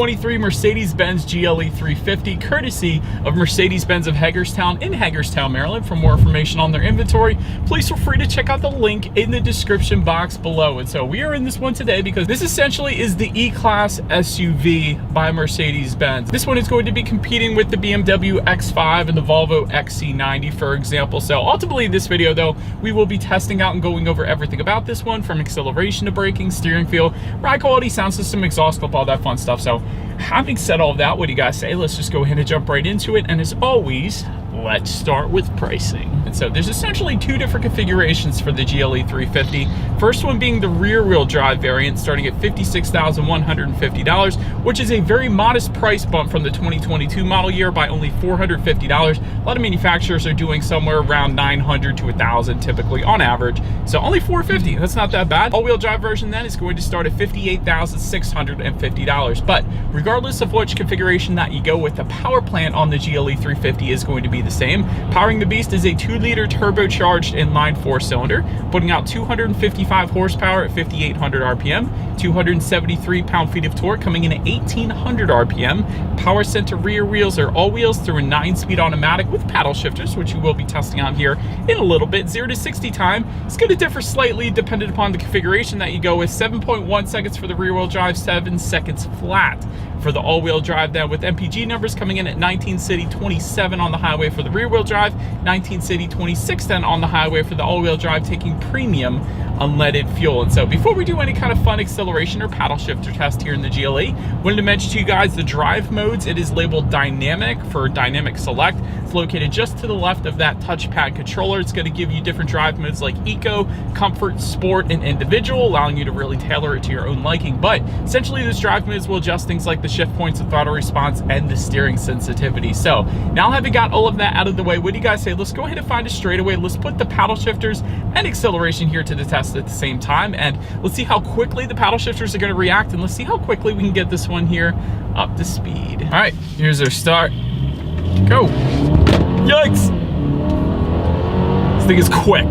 23 Mercedes-Benz GLE 350, courtesy of Mercedes-Benz of Hagerstown in Hagerstown, Maryland. For more information on their inventory, please feel free to check out the link in the description box below. And so we are in this one today because this essentially is the E-Class SUV by Mercedes-Benz. This one is going to be competing with the BMW X5 and the Volvo XC90, for example. So ultimately in this video though, we will be testing out and going over everything about this one, from acceleration to braking, steering feel, ride quality, sound system, exhaust clip, all that fun stuff. So having said all of that, what do you guys say? Let's just go ahead and jump right into it. And as always, let's start with pricing. And so there's essentially two different configurations for the GLE 350. First one being the rear wheel drive variant, starting at $56,150, which is a very modest price bump from the 2022 model year by only $450. A lot of manufacturers are doing somewhere around $900 to $1,000 typically on average. So only $450, that's not that bad. All-wheel drive version then is going to start at $58,650. But regardless of which configuration that you go with, the power plant on the GLE 350 is going to be the same. Powering the beast is a 2-liter turbocharged inline 4-cylinder, putting out 255 horsepower at 5,800 RPM, 273 pound-feet of torque coming in at 1,800 RPM. Power center rear wheels are all wheels through a 9-speed automatic with paddle shifters, which we will be testing out here in a little bit. 0 to 60 time is going to differ slightly depending upon the configuration that you go with. 7.1 seconds for the rear wheel drive, 7 seconds flat for the all-wheel drive then, with MPG numbers coming in at 19 city, 27 on the highway for the rear wheel drive, 19 city, 26 then on the highway for the all-wheel drive, taking premium unleaded fuel. And so before we do any kind of fun acceleration or paddle shifter test here in the GLE, wanted to mention to you guys the drive modes. It is labeled dynamic for dynamic select. It's located just to the left of that touchpad controller. It's going to give you different drive modes like eco, comfort, sport, and individual, allowing you to really tailor it to your own liking. But essentially those drive modes will adjust things like the shift points, the throttle response, and the steering sensitivity. So now having got all of that out of the way, what do you guys say? Let's go ahead and find a straightaway. Let's put the paddle shifters and acceleration here to the test at the same time, and let's see how quickly the paddle shifters are going to react, and let's see how quickly we can get this one here up to speed. All right, here's our start. Go. Yikes. This thing is quick.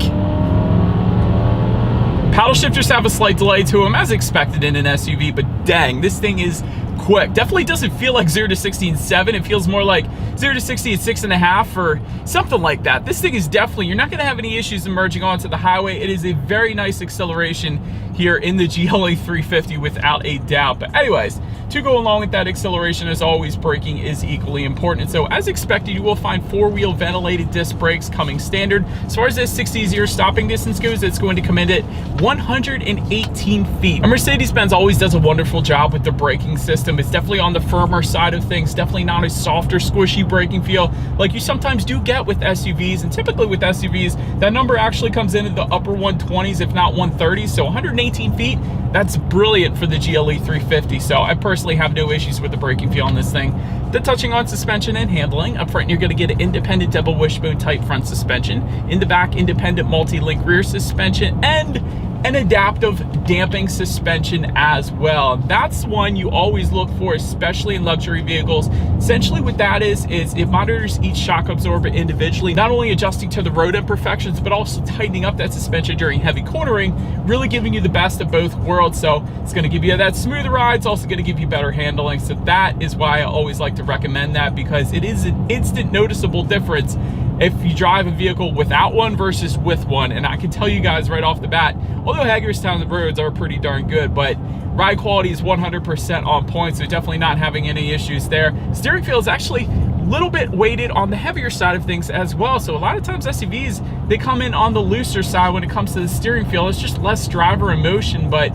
Paddle shifters have a slight delay to them, as expected in an SUV, but dang, this thing is quick. Definitely doesn't feel like 0 to 60 in 7. It feels more like 0 to 60 at 6.5 or something like that. This thing is definitely, you're not going to have any issues emerging onto the highway. It is a very nice acceleration here in the GLE 350 without a doubt. But anyways, to go along with that acceleration, as always, braking is equally important. And so as expected, you will find 4-wheel ventilated disc brakes coming standard. As far as this 60-0 stopping distance goes, it's going to come in at 118 feet. And Mercedes-Benz always does a wonderful job with the braking system. It's definitely on the firmer side of things, definitely not a softer, squishy braking feel like you sometimes do get with SUVs. And typically with SUVs, that number actually comes in at the upper 120s, if not 130s. So 118 feet, that's brilliant for the GLE 350. So I personally have no issues with the braking feel on this thing. Then touching on suspension and handling, up front you're going to get an independent double wishbone type front suspension, in the back independent multi-link rear suspension, and an adaptive damping suspension as well. That's one you always look for, especially in luxury vehicles. Essentially what that is it monitors each shock absorber individually, not only adjusting to the road imperfections, but also tightening up that suspension during heavy cornering, really giving you the best of both worlds. So it's going to give you that smoother ride. It's also going to give you better handling. So that is why I always like to recommend that, because it is an instant noticeable difference if you drive a vehicle without one versus with one. And I can tell you guys right off the bat, although Hagerstown roads are pretty darn good, but ride quality is 100% on point, so definitely not having any issues there. Steering feel is actually a little bit weighted on the heavier side of things as well. So a lot of times SUVs, they come in on the looser side when it comes to the steering feel. It's just less driver emotion, but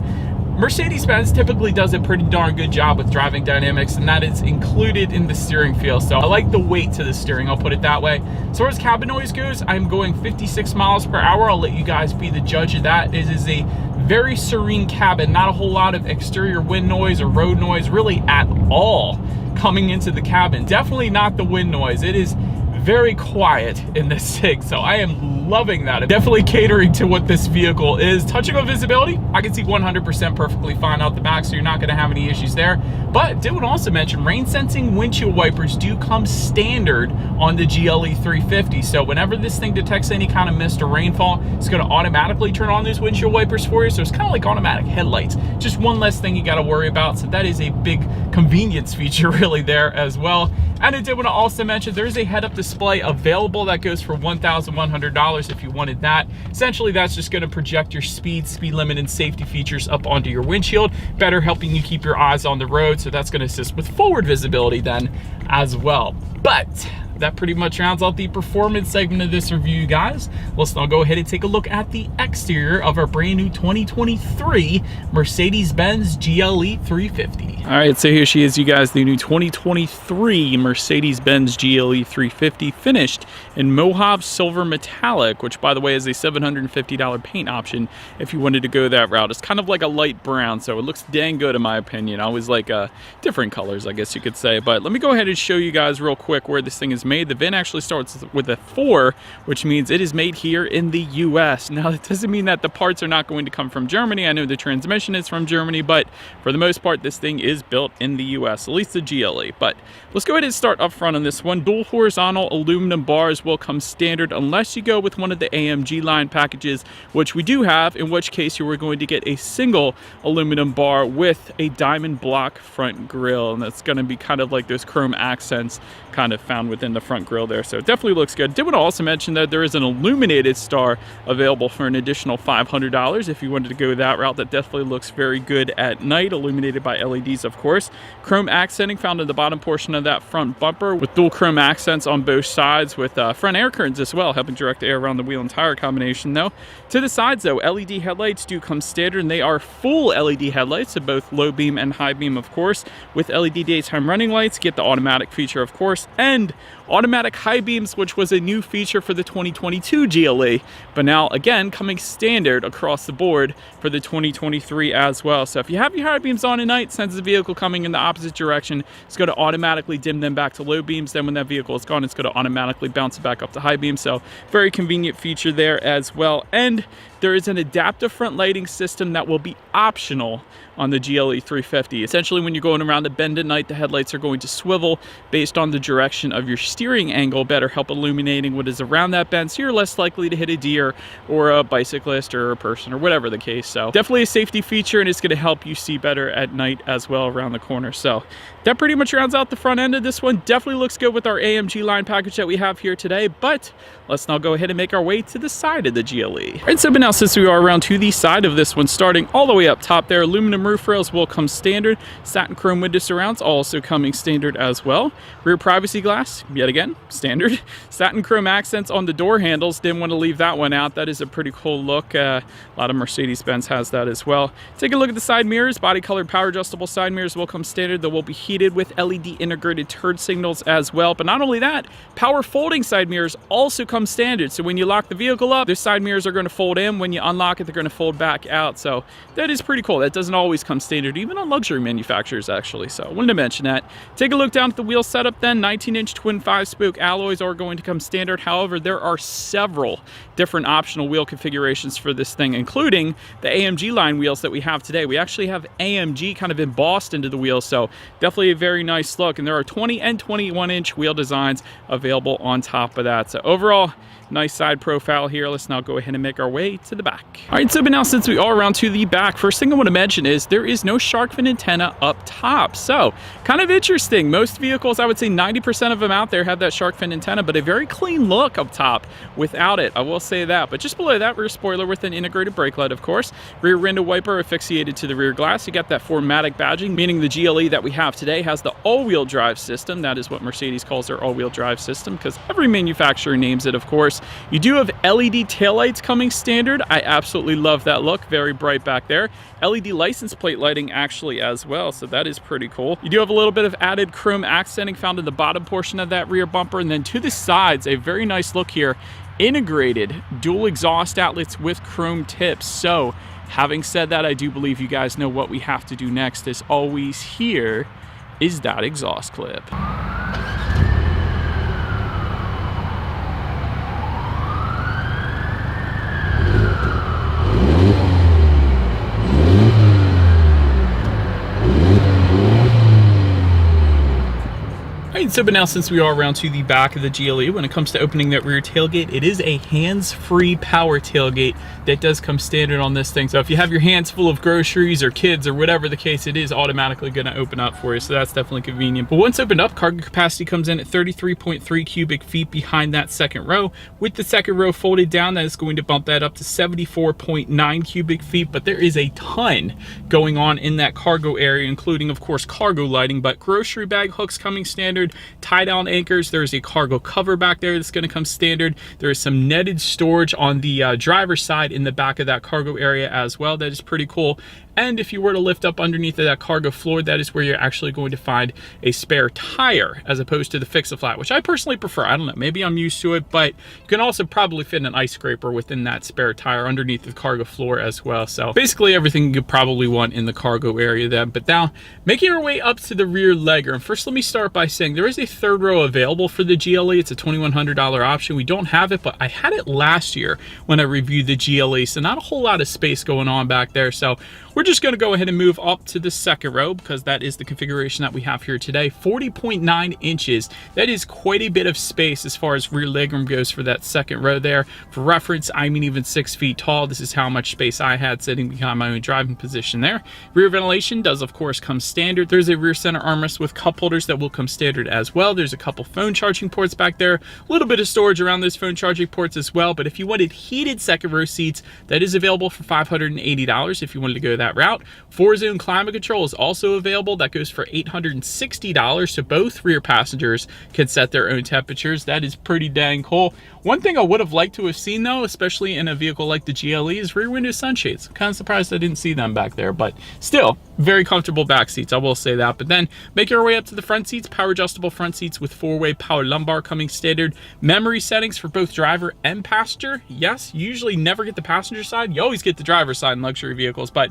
Mercedes-Benz typically does a pretty darn good job with driving dynamics, and that is included in the steering feel. So I like the weight to the steering, I'll put it that way. As far as cabin noise goes, I'm going 56 miles per hour. I'll let you guys be the judge of that. It is a very serene cabin, not a whole lot of exterior wind noise or road noise really at all coming into the cabin. Definitely not the wind noise. It is very quiet in this thing, so I am loving that. Definitely catering to what this vehicle is. Touching on visibility, I can see 100% perfectly fine out the back, so you're not going to have any issues there. But did want to also mention, rain sensing windshield wipers do come standard on the GLE 350. So whenever this thing detects any kind of mist or rainfall, it's going to automatically turn on those windshield wipers for you. So it's kind of like automatic headlights. Just one less thing you got to worry about. So that is a big convenience feature really there as well. And I did want to also mention there's a head-up display available that goes for $1,100 if you wanted that. Essentially, that's just going to project your speed limit, and safety features up onto your windshield, better helping you keep your eyes on the road. So that's going to assist with forward visibility then as well. But that pretty much rounds out the performance segment of this review, guys. Let's now go ahead and take a look at the exterior of our brand new 2023 Mercedes-Benz GLE 350. All right, so here she is, you guys, the new 2023 Mercedes-Benz GLE 350, finished in Mauve Silver Metallic, which, by the way, is a $750 paint option if you wanted to go that route. It's kind of like a light brown, so it looks dang good in my opinion. I always like different colors, I guess you could say. But let me go ahead and show you guys real quick where this thing is made. The VIN actually starts with a 4, which means it is made here in the US. Now, that doesn't mean that the parts are not going to come from Germany. I know the transmission is from Germany, but for the most part, this thing is built in the US, at least the GLE. But let's go ahead and start up front on this one. Dual horizontal aluminum bars will come standard unless you go with one of the AMG line packages, which we do have, in which case you are going to get a single aluminum bar with a diamond block front grille, and that's going to be kind of like those chrome accents kind of found within the front grille there. So it definitely looks good. Did want to also mention that there is an illuminated star available for an additional $500 if you wanted to go that route. That definitely looks very good at night, illuminated by LEDs, of course. Chrome accenting found in the bottom portion of that front bumper, with dual chrome accents on both sides, with front air curtains as well, helping direct air around the wheel and tire combination though. To the sides though, LED headlights do come standard, and they are full LED headlights, so both low beam and high beam, of course, with LED daytime running lights. Get the automatic feature, of course, and automatic high beams, which was a new feature for the 2022 GLE, but now again coming standard across the board for the 2023 as well. So if you have your high beams on at night, sense the vehicle coming in the opposite direction, it's going to automatically dim them back to low beams. Then when that vehicle is gone, it's going to automatically bounce it back up to high beams. So very convenient feature there as well. And there is an adaptive front lighting system that will be optional on the GLE 350. Essentially, when you're going around a bend at night, the headlights are going to swivel based on the direction of your steering angle, better help illuminating what is around that bend, so you're less likely to hit a deer or a bicyclist or a person or whatever the case. So definitely a safety feature, and it's going to help you see better at night as well around the corner. So that pretty much rounds out the front end of this one. Definitely looks good with our AMG line package that we have here today, but let's now go ahead and make our way to the side of the GLE. All right, so but now since we are around to the side of this one, starting all the way up top there, aluminum roof rails will come standard. Satin chrome window surrounds also coming standard as well. Rear privacy glass, yet again, standard. Satin chrome accents on the door handles, didn't want to leave that one out. That is a pretty cool look. A lot of Mercedes-Benz has that as well. Take a look at the side mirrors. Body colored power adjustable side mirrors will come standard. They will be heated with LED integrated turn signals as well. But not only that, power folding side mirrors also come standard. So when you lock the vehicle up, the side mirrors are going to fold in. When you unlock it, they're going to fold back out. So that is pretty cool. That doesn't always come standard, even on luxury manufacturers actually. So I wanted to mention that. Take a look down at the wheel setup then. 19-inch twin 5-spoke alloys are going to come standard. However, there are several different optional wheel configurations for this thing, including the AMG line wheels that we have today. We actually have AMG kind of embossed into the wheels, so definitely a very nice look. And there are 20 and 21-inch wheel designs available on top of that. So overall, nice side profile here. Let's now go ahead and make our way to the back. All right, so but now since we are around to the back, first thing I want to mention is there is no shark fin antenna up top. So kind of interesting. Most vehicles, I would say 90% of them out there have that shark fin antenna, but a very clean look up top without it, I will say that. But just below that, rear spoiler with an integrated brake light, of course. Rear window wiper asphyxiated to the rear glass. You got that 4MATIC badging, meaning the GLE that we have today has the all-wheel drive system. That is what Mercedes calls their all-wheel drive system, because every manufacturer names it, of course. You do have LED taillights coming standard. I absolutely love that look. Very bright back there. LED license plate lighting actually as well, so that is pretty cool. You do have a little bit of added chrome accenting found in the bottom portion of that rear bumper, and then to the sides, a very nice look here. Integrated dual exhaust outlets with chrome tips. So having said that, I do believe you guys know what we have to do next. As always, here is that exhaust clip. right, so but now since we are around to the back of the GLE, when it comes to opening that rear tailgate, it is a hands-free power tailgate that does come standard on this thing. So if you have your hands full of groceries or kids or whatever the case, it is automatically going to open up for you. So that's definitely convenient. But once opened up, cargo capacity comes in at 33.3 cubic feet behind that second row. With the second row folded down, that is going to bump that up to 74.9 cubic feet. But there is a ton going on in that cargo area, including, of course, cargo lighting, but grocery bag hooks coming standard, tie down anchors. There's a cargo cover back there that's going to come standard. There is some netted storage on the driver's side in the back of that cargo area as well. That is pretty cool. And if you were to lift up underneath of that cargo floor, that is where you're actually going to find a spare tire as opposed to the fix-a-flat, which I personally prefer. I don't know, maybe I'm used to it, but you can also probably fit an ice scraper within that spare tire underneath the cargo floor as well. So basically everything you could probably want in the cargo area then. But now, making our way up to the rear legroom. First, let me start by saying there is a third row available for the GLE. It's a $2,100 option. We don't have it, but I had it last year when I reviewed the GLE, so not a whole lot of space going on back there. So we're just going to go ahead and move up to the second row because that is the configuration that we have here today. 40.9 inches. That is quite a bit of space as far as rear legroom goes for that second row there. For reference, I'm even 6 feet tall. This is how much space I had sitting behind my own driving position there. Rear ventilation does, of course, come standard. There's a rear center armrest with cup holders that will come standard as well. There's a couple phone charging ports back there. A little bit of storage around those phone charging ports as well. But if you wanted heated second row seats, that is available for $580 if you wanted to go that route. 4-zone climate control is also available. That goes for $860, so both rear passengers can set their own temperatures. That is pretty dang cool. One thing I would have liked to have seen though, especially in a vehicle like the GLE, is rear window sunshades. I'm kind of surprised I didn't see them back there, but still very comfortable back seats, I will say that. But then making our way up to the front seats, power adjustable front seats with 4-way power lumbar coming standard. Memory settings for both driver and passenger. Yes, you usually never get the passenger side. You always get the driver's side in luxury vehicles, but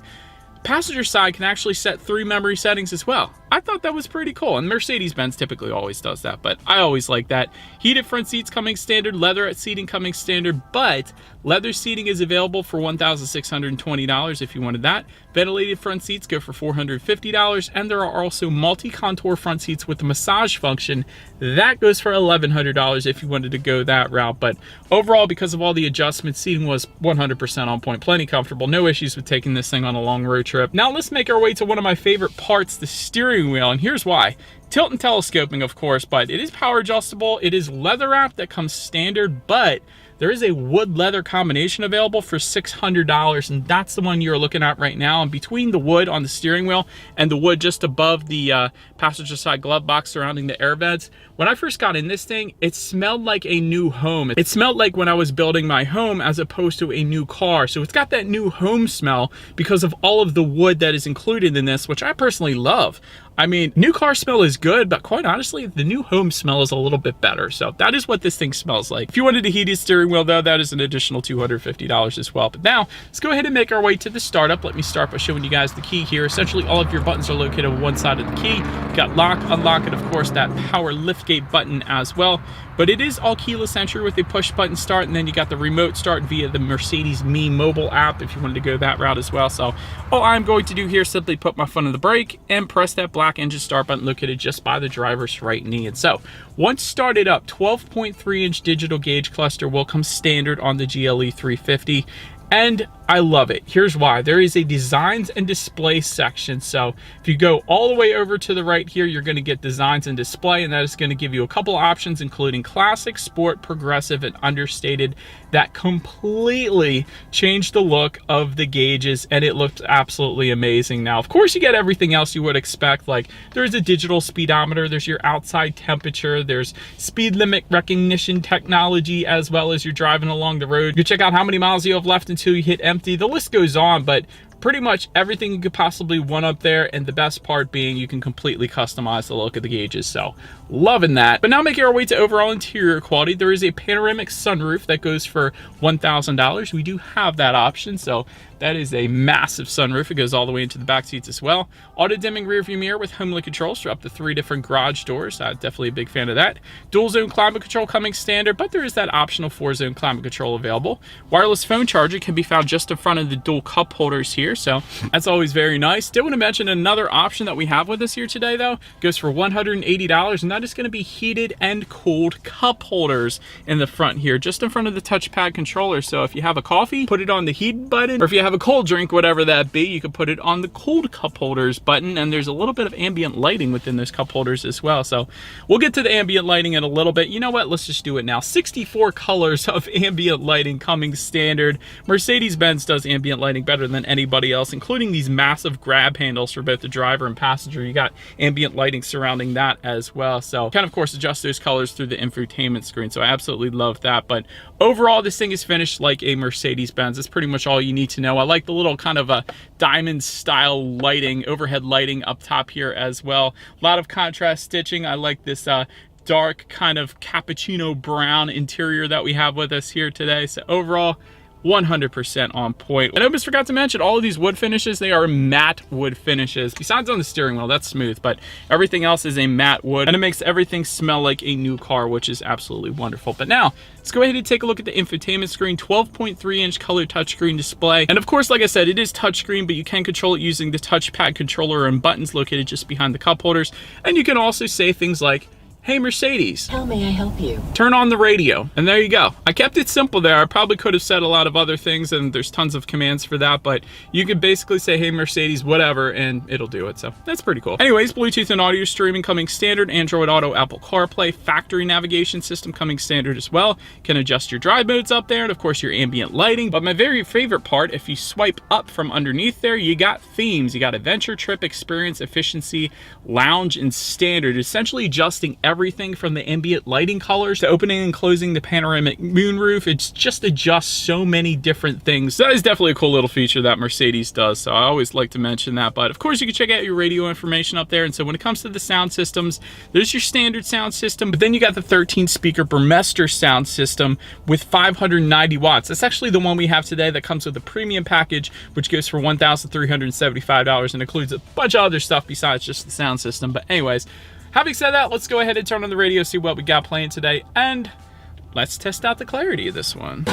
passenger side can actually set 3 memory settings as well. I thought that was pretty cool, and Mercedes-Benz typically always does that, but I always like that. Heated front seats coming standard, leatherette seating coming standard, but leather seating is available for $1,620 if you wanted that. Ventilated front seats go for $450, and there are also multi-contour front seats with the massage function. That goes for $1,100 if you wanted to go that route, but overall, because of all the adjustments, seating was 100% on point, plenty comfortable, no issues with taking this thing on a long road trip. Now let's make our way to one of my favorite parts, the steering wheel, and here's why. Tilt and telescoping, of course, but it is power adjustable. It is leather wrap that comes standard, but there is a wood leather combination available for $600, and that's the one you're looking at right now. And between the wood on the steering wheel and the wood just above the passenger side glove box surrounding the air vents, when I first got in this thing, it smelled like a new home. It smelled like when I was building my home as opposed to a new car. So it's got that new home smell because of all of the wood that is included in this, which I personally love. I mean, new car smell is good, but quite honestly, the new home smell is a little bit better. So that is what this thing smells like. If you wanted a heated steering wheel though, that is an additional $250 as well. But now let's go ahead and make our way to the startup. Let me start by showing you guys the key here. Essentially, all of your buttons are located on one side of the key. You've got lock, unlock, and of course that power liftgate button as well. But it is all keyless entry with a push button start, and then you got the remote start via the Mercedes Me mobile app if you wanted to go that route as well. So all I'm going to do here is simply put my foot on the brake and press that black engine start button located just by the driver's right knee. And so once started up, 12.3-inch digital gauge cluster will come standard on the GLE 350. And I love it. Here's why. There is a designs and display section. So if you go all the way over to the right here, you're going to get designs and display, and that is going to give you a couple options, including classic, sport, progressive, and understated. That completely changed the look of the gauges, and it looked absolutely amazing. Now, of course, you get everything else you would expect. Like there's a digital speedometer, there's your outside temperature, there's speed limit recognition technology, as well as you're driving along the road. You check out how many miles you have left until you hit empty. The list goes on, but pretty much everything you could possibly want up there, and the best part being you can completely customize the look of the gauges. So loving that. But now making our way to overall interior quality, there is a panoramic sunroof that goes for $1,000. We do have that option, so That is a massive sunroof. It goes all the way into the back seats as well. Auto dimming rear view mirror with HomeLink controls for up to 3 different garage doors. Definitely a big fan of that. Dual zone climate control coming standard, but there is that optional 4-zone climate control available. Wireless phone charger can be found just in front of the dual cup holders here, so that's always very nice. Did want to mention another option that we have with us here today though. Goes for $180, and that is going to be heated and cooled cup holders in the front here, just in front of the touchpad controller. So if you have a coffee, put it on the heat button, or if you have a cold drink, whatever that be, you can put it on the cold cup holders button, and there's a little bit of ambient lighting within those cup holders as well. So we'll get to the ambient lighting in a little bit. You know what, let's just do it now. 64 colors of ambient lighting coming standard. Mercedes-Benz does ambient lighting better than anybody else, including these massive grab handles for both the driver and passenger. You got ambient lighting surrounding that as well, so you can of course adjust those colors through the infotainment screen. So I absolutely love that. But overall, this thing is finished like a Mercedes-Benz. That's pretty much all you need to know. I like the little kind of a diamond style lighting, overhead lighting up top here as well. A lot of contrast stitching. I like this dark kind of cappuccino brown interior that we have with us here today. So overall, 100% on point. I almost forgot to mention, all of these wood finishes, they are matte wood finishes. Besides on the steering wheel, that's smooth, but everything else is a matte wood, and it makes everything smell like a new car, which is absolutely wonderful. But now, let's go ahead and take a look at the infotainment screen. 12.3-inch color touchscreen display. And of course, like I said, it is touchscreen, but you can control it using the touchpad controller and buttons located just behind the cup holders. And you can also say things like, "Hey Mercedes, how may I help you? Turn on the radio." And there you go. I kept it simple there. I probably could have said a lot of other things, and there's tons of commands for that, but you could basically say, "Hey Mercedes," whatever, and it'll do it. So that's pretty cool. Anyways, Bluetooth and audio streaming coming standard, Android Auto, Apple CarPlay, factory navigation system coming standard as well. Can adjust your drive modes up there, and of course your ambient lighting. But my very favorite part, if you swipe up from underneath there, you got themes. You got adventure, trip, experience, efficiency, lounge, and standard, essentially adjusting everything from the ambient lighting colors to opening and closing the panoramic moonroof. It's just adjusts so many different things. That is definitely a cool little feature that Mercedes does, so I always like to mention that. But of course, you can check out your radio information up there. And so when it comes to the sound systems, there's your standard sound system, but then you got the 13 speaker Burmester sound system with 590 watts. That's actually the one we have today that comes with a premium package, which goes for $1,375 and includes a bunch of other stuff besides just the sound system. But anyways, having said that, let's go ahead and turn on the radio, see what we got playing today, and let's test out the clarity of this one.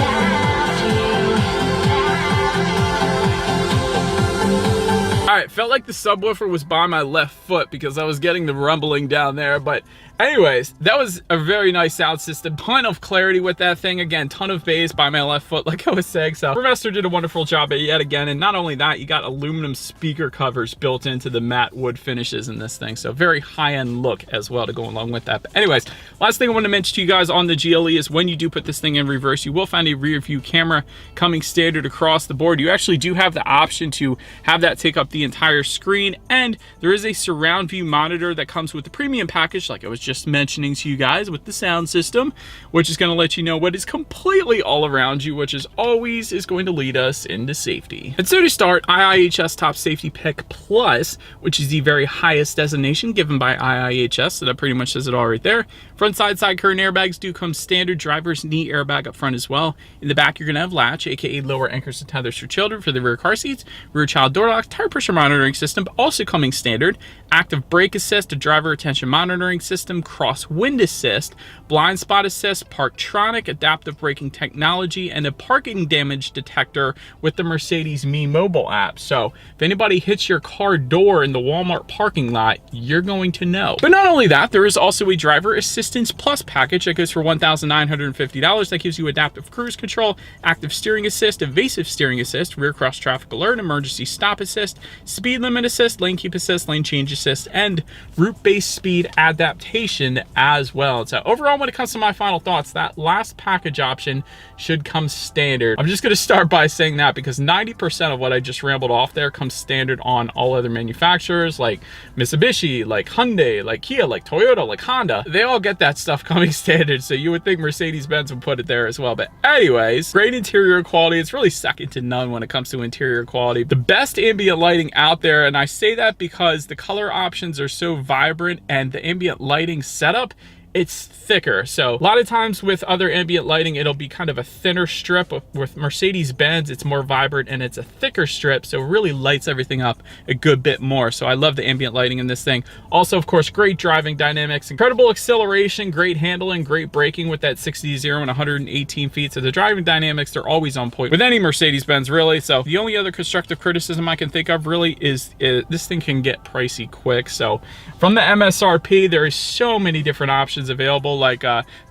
All right, felt like the subwoofer was by my left foot because I was getting the rumbling down there, but anyways, that was a very nice sound system. Ton of clarity with that thing. Again, ton of bass by my left foot, like I was saying. So Burmester did a wonderful job yet again. And not only that, you got aluminum speaker covers built into the matte wood finishes in this thing. So very high-end look as well to go along with that. But anyways, last thing I want to mention to you guys on the GLE is when you do put this thing in reverse, you will find a rear view camera coming standard across the board. You actually do have the option to have that take up the entire screen. And there is a surround view monitor that comes with the premium package, like I was just mentioning to you guys, with the sound system, which is going to let you know what is completely all around you, which is always is going to lead us into safety. And so to start, IIHS Top Safety Pick Plus, which is the very highest designation given by IIHS, so that pretty much says it all right there. Front side curtain airbags do come standard. Driver's knee airbag up front as well. In the back, you're going to have latch, aka lower anchors and tethers for children for the rear car seats, rear child door locks, tire pressure monitoring system, but also coming standard. Active brake assist, a driver attention monitoring system, cross wind assist, blind spot assist, Parktronic, adaptive braking technology, and a parking damage detector with the Mercedes Me mobile app. So if anybody hits your car door in the Walmart parking lot, you're going to know. But not only that, there is also a driver assistance plus package that goes for $1,950. That gives you adaptive cruise control, active steering assist, evasive steering assist, rear cross traffic alert, emergency stop assist, speed limit assist, lane keep assist, lane change assist, and route-based speed adaptation as well. So overall, when it comes to my final thoughts, that last package option should come standard. I'm just going to start by saying that because 90% of what I just rambled off there comes standard on all other manufacturers, like Mitsubishi, like Hyundai, like Kia, like Toyota, like Honda. They all get that stuff coming standard, so you would think Mercedes-Benz would put it there as well. But anyways, great interior quality. It's really second to none when it comes to interior quality. The best ambient lighting out there, and I say that because the color options are so vibrant and the ambient lighting setup, it's thicker. So a lot of times with other ambient lighting, it'll be kind of a thinner strip. With Mercedes-Benz, it's more vibrant and it's a thicker strip, so it really lights everything up a good bit more. So I love the ambient lighting in this thing. Also, of course, great driving dynamics, incredible acceleration, great handling, great braking with that 60 to 0 and 118 feet. So the driving dynamics, they're always on point with any Mercedes-Benz, really. So the only other constructive criticism I can think of really is this thing can get pricey quick. So from the MSRP, there is so many different options available. Like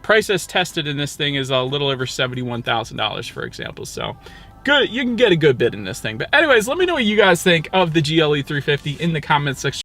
price as tested in this thing is a little over $71,000, for example. So good, you can get a good bid in this thing. But anyways, let me know what you guys think of the GLE 350 in the comments section.